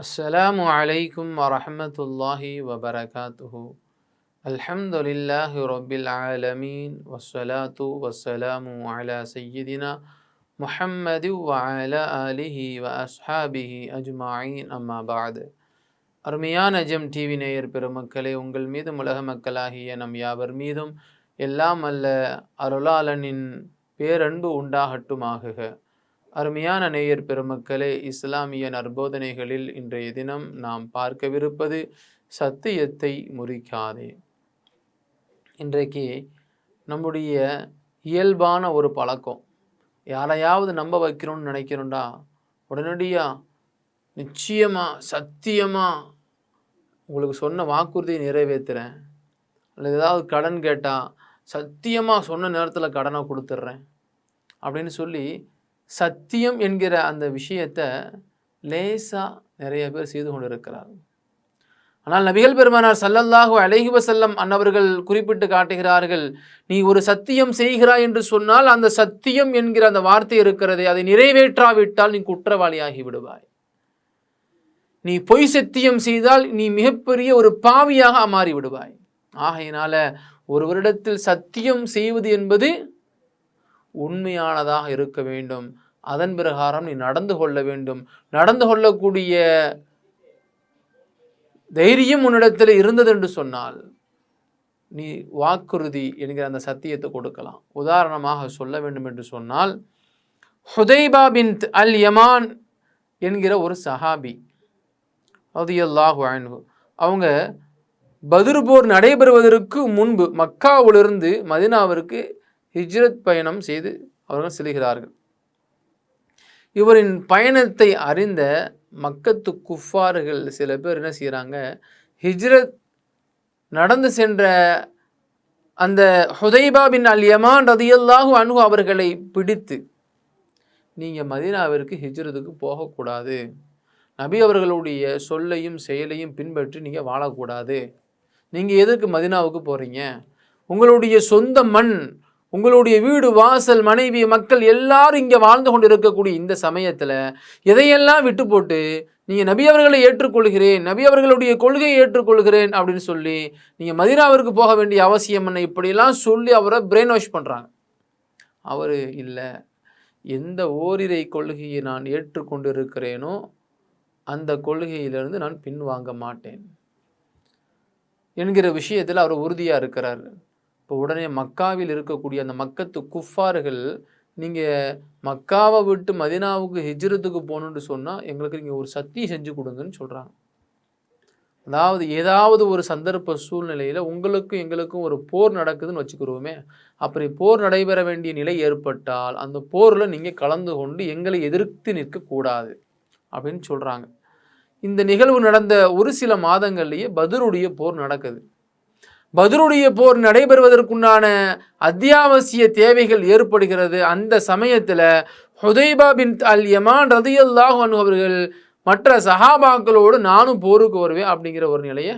அஸ்ஸலாமு அலைக்கும் வரஹ்மத்துல்லாஹி வபரகாத்துஹு. அல்ஹம்துலில்லாஹி ரப்பில் ஆலமீன் வஸ்ஸலாத்து வஸ்ஸலாமு அலா சய்யிதினா முஹம்மது வ அலா ஆலிஹி வ அஸ்ஹாபிஹி அஜ்மாயின். அம்மா பஅத். அருமையான ஜெம் டிவி நேயர் பெருமக்களே, உங்கள் மீதும் உலக மக்களாகிய நம் யாவர் மீதும் எல்லாம் அல்ல அருளாளனின் பேரன்பு உண்டாகட்டுமாகுக. அருமையான நேயர் பெருமக்களே, இஸ்லாமிய நற்போதனைகளில் இன்றைய தினம் நாம் பார்க்கவிருப்பது சத்தியத்தை முறிக்காதே. இன்றைக்கு நம்முடைய இயல்பான ஒரு பழக்கம், யாரையாவது நம்ப வைக்கணும்னு நினைக்கிறோம்டா, உடனடியாக நிச்சயமாக சத்தியமாக உங்களுக்கு சொன்ன வாக்குறுதியை நிறைவேற்றுறேன், அல்லது ஏதாவது கடன் கேட்டால் சத்தியமாக சொன்ன நேரத்தில் கடனை கொடுத்துட்றேன் அப்படின்னு சொல்லி சத்தியம் என்கிற அந்த விஷயத்தை லேசாக நிறைய பேர் செய்து கொண்டு இருக்கிறார்கள். ஆனால் நபிகள் பெருமானார் ஸல்லல்லாஹு அலைஹி வஸல்லம் அன்னவர்கள் குறிப்பிட்டு காட்டுகிறார்கள், நீ ஒரு சத்தியம் செய்கிறாய் என்று சொன்னால் அந்த சத்தியம் என்கிற அந்த வார்த்தை இருக்கிறதே, அதை நிறைவேற்றாவிட்டால் நீ குற்றவாளியாகி விடுவாய். நீ பொய் சத்தியம் செய்தால் நீ மிகப்பெரிய ஒரு பாவியாக மாறி விடுவாய். ஆகையினால ஒருவரிடத்தில் சத்தியம் செய்வது என்பது உண்மையானதாக இருக்க வேண்டும். அதன் பிரகாரம் நீ நடந்து கொள்ள வேண்டும். நடந்து கொள்ளக்கூடிய தைரியம் உன்னிடத்தில் இருந்தது என்று சொன்னால் நீ வாக்குறுதி என்கிற அந்த சத்தியத்தை கொடுக்கலாம். உதாரணமாக சொல்ல வேண்டும் என்று சொன்னால், ஹுதைபா பின்த் அல் யமான் என்கிற ஒரு சஹாபி ரலியல்லாஹு அன்ஹு, அவங்க பத்ர் போர் நடைபெறுவதற்கு முன்பு மக்காவிலிருந்து மதீனாவிற்கு ஹிஜ்ரத் பயணம் செய்து அவர்கள் செல்கிறார்கள். இவரின் பயணத்தை அறிந்த மக்கத்து குஃபார்கள் சில பேர் என்ன செய்கிறாங்க, ஹிஜ்ரத் நடந்து சென்ற அந்த ஹுதைபா பின் அல் யமான் ரலியல்லாஹு அன்ஹு அவர்களை பிடித்து, நீங்கள் மதீனாவிற்கு ஹிஜ்ரத்துக்கு போகக்கூடாது, நபி அவர்களுடைய சொல்லையும் செயலையும் பின்பற்றி நீங்கள் வாழக்கூடாது, நீங்கள் எதுக்கு மதீனாவுக்கு போகிறீங்க, உங்களுடைய சொந்த மண், உங்களுடைய வீடு வாசல் மனைவி மக்கள் எல்லாரும் இங்கே வாழ்ந்து கொண்டு இருக்கக்கூடிய இந்த சமயத்தில் எதையெல்லாம் விட்டு போட்டு நீங்கள் நபி அவர்களை ஏற்றுக்கொள்கிறேன், நபி அவர்களுடைய கொள்கையை ஏற்றுக்கொள்கிறேன் அப்படின்னு சொல்லி நீங்கள் மதீனாவிற்கு போக வேண்டிய அவசியம் என்ன, இப்படியெல்லாம் சொல்லி அவரை பிரெயின் வாஷ் பண்ணுறாங்க. அவர் இல்லை, எந்த ஓரிரை கொள்கையை நான் ஏற்றுக்கொண்டு இருக்கிறேனோ அந்த கொள்கையிலிருந்து நான் பின்வாங்க மாட்டேன் என்கிற விஷயத்தில் அவர் உறுதியாக இருக்கிறார். இப்போ உடனே மக்காவில் இருக்கக்கூடிய அந்த மக்கத்து குஃபார்கள், நீங்கள் மக்காவை விட்டு மதீனாவுக்கு ஹிஜ்ரத்துக்கு போகணுன்னு சொன்னால் எங்களுக்கு நீங்கள் ஒரு சத்தியம் செஞ்சு கொடுங்கன்னு சொல்கிறாங்க. அதாவது ஏதாவது ஒரு சந்தர்ப்ப சூழ்நிலையில் உங்களுக்கும் எங்களுக்கும் ஒரு போர் நடக்குதுன்னு வச்சுக்கிறோமே, அப்படி போர் நடைபெற வேண்டிய நிலை ஏற்பட்டால் அந்த போரில் நீங்கள் கலந்து கொண்டு எங்களை எதிர்த்து நிற்கக்கூடாது அப்படின்னு சொல்கிறாங்க. இந்த நிகழ்வு நடந்த ஒரு சில மாதங்கள்லேயே பத்ருடைய போர் நடக்குது. பத்ருடைய போர் நடைபெறுவதற்குண்டான அத்தியாவசிய தேவைகள் ஏற்படுகிறது. அந்த சமயத்தில் ஹுதைபா பின்த் அல் யமான் ரலியல்லாஹு அன்ஹு அவர்கள் மற்ற சஹாபாக்களோடு நானும் போருக்கு வருவேன் அப்படிங்கிற ஒரு நிலையை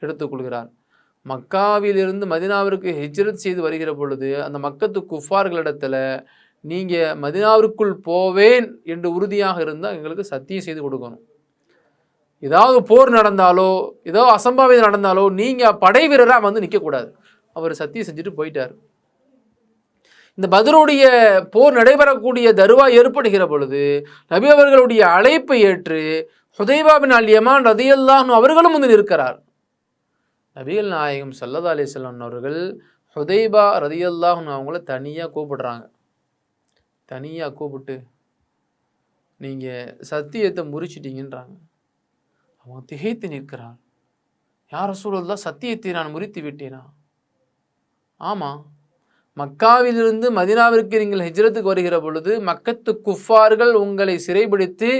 எடுத்துக்கொள்கிறார். மக்காவிலிருந்து மதீனாவிற்கு ஹிஜ்ரத் செய்து வருகிற பொழுது அந்த மக்கத்து குஃபார்களிடத்தில், நீங்கள் மதீனாவிற்குள் போவேன் என்று உறுதியாக இருந்தால் எங்களுக்கு சத்தியம் செய்து கொடுக்கணும், ஏதாவது போர் நடந்தாலோ ஏதோ அசம்பாவிதம் நடந்தாலோ நீங்கள் படை வீரராக வந்து நிற்கக்கூடாது. அவர் சத்தியம் செஞ்சுட்டு போயிட்டார். இந்த பத்ருடைய போர் நடைபெறக்கூடிய தருவாய் ஏற்படுகிற பொழுது நபி அவர்களுடைய அழைப்பை ஏற்று ஹுதைபா பின் அல் யமான் ரலியல்லாஹு அன்ஹு அவர்களும் வந்து நிற்கிறார். நபிகள் நாயகம் ஸல்லல்லாஹு அலைஹி வஸல்லம் அவர்கள் ஹுதைபா ரலியல்லாஹு அன்ஹு அவங்கள தனியாக கூப்பிடுறாங்க. தனியாக கூப்பிட்டு, நீங்கள் சத்தியத்தை முறிச்சிட்டீங்கன்றாங்க. அவன் திகைத்து நிற்கிறான். யார் ரசூலுல்லாஹ், சத்தியத்தை நான் முறித்து விட்டேனா? ஆமாம், மக்காவிலிருந்து மதீனாவிற்கு நீங்கள் ஹிஜ்ரத்துக்கு வருகிற பொழுது மக்கத்து குஃபார்கள் உங்களை சிறைபிடித்து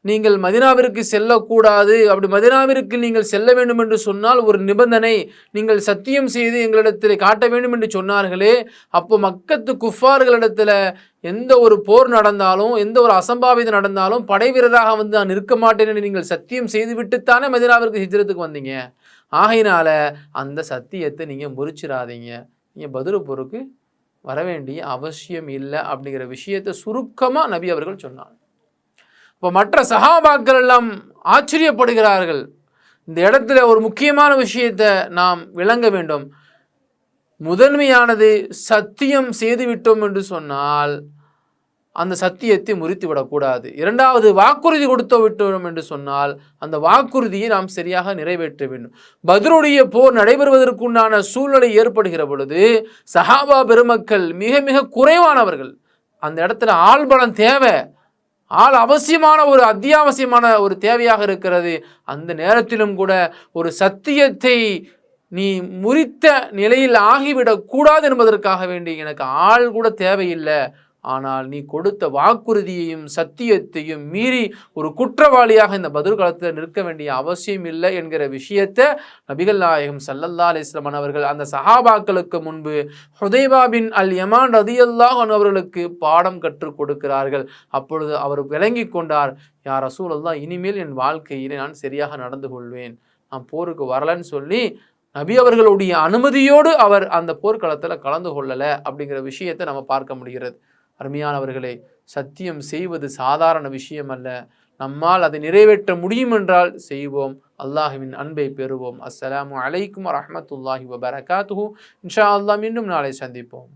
நீங்கள் மதீனாவிற்கு செல்லக்கூடாது, அப்படி மதீனாவிற்கு நீங்கள் செல்ல வேண்டும் என்று சொன்னால் ஒரு நிபந்தனை, நீங்கள் சத்தியம் செய்து எங்களிடத்தில் காட்ட வேண்டும் என்று சொன்னார்களே. அப்போ மக்கத்து குஃபார்களிடத்தில் எந்த ஒரு போர் நடந்தாலும் எந்த ஒரு அசம்பாவிதம் நடந்தாலும் படை வீரராக வந்து நான் நிற்க மாட்டேன் என்று நீங்கள் சத்தியம் செய்து விட்டுத்தானே மதீனாவிற்கு ஹிஜ்ரத்துக்கு வந்தீங்க. ஆகையினால அந்த சத்தியத்தை நீங்கள் முறிச்சிடாதீங்க, நீங்கள் பத்ர் போருக்கு வர வேண்டிய அவசியம் இல்லை அப்படிங்கிற விஷயத்தை சுருக்கமாக நபி அவர்கள் சொன்னாங்க. இப்போ மற்ற சஹாபாக்கள் எல்லாம் ஆச்சரியப்படுகிறார்கள். இந்த இடத்துல ஒரு முக்கியமான விஷயத்தை நாம் விளங்க வேண்டும். முதன்மையானது சத்தியம் செய்துவிட்டோம் என்று சொன்னால் அந்த சத்தியத்தை முறித்து விடக்கூடாது. இரண்டாவது, வாக்குறுதி கொடுத்து விட்டோம் என்று சொன்னால் அந்த வாக்குறுதியை நாம் சரியாக நிறைவேற்ற வேண்டும். பத்ருடைய போர் நடைபெறுவதற்குண்டான சூழ்நிலை ஏற்படுகிற பொழுது சஹாபா பெருமக்கள் மிக மிக குறைவானவர்கள். அந்த இடத்துல ஆள் பலம் தேவை, ஆள் அவசியமான ஒரு அத்தியாவசியமான ஒரு தேவையாக இருக்கிறது. அந்த நேரத்திலும் கூட ஒரு சத்தியத்தை நீ முறித்த நிலையில் ஆகிவிடக் கூடாது என்பதற்காக வேண்டி எனக்கு ஆள் கூட தேவையில்லை, ஆனால் நீ கொடுத்த வாக்குறுதியையும் சத்தியத்தையும் மீறி ஒரு குற்றவாளியாக இந்த பத்ர் காலத்தில் நிற்க வேண்டிய அவசியம் இல்லை என்கிற விஷயத்தை நபிகள் நாயகம் ஸல்லல்லாஹு அலைஹி வஸல்லம் அவர்கள் அந்த சஹாபாக்களுக்கு முன்பு ஹுதைபா பின் அல் யமான் ரலியல்லாஹு அன்ஹு அவர்களுக்கு பாடம் கற்றுக் கொடுக்கிறார்கள். அப்பொழுது அவர் விளங்கி கொண்டார், யா ரசூலல்லாஹ், இனிமேல் என் வாழ்க்கையிலே நான் சரியாக நடந்து கொள்வேன், நான் போருக்கு வரலன்னு சொல்லி நபி அவர்களுடைய அனுமதியோடு அவர் அந்த போர்க்களத்தில் கலந்து கொள்ளலை அப்படிங்கிற விஷயத்தை நம்ம பார்க்க முடிகிறது. அருமையானவர்களே, சத்தியம் செய்வது சாதாரண விஷயம் அல்ல. நம்மால் அதை நிறைவேற்ற முடியும் என்றால் செய்வோம். அல்லாஹ்வின் அன்பை பெறுவோம். அஸ்ஸலாமு அலைக்கும் வரஹ்மத்துல்லாஹி வபரகாத்துஹு. இன்ஷா அல்லாஹ் மீண்டும் நாளை சந்திப்போம்.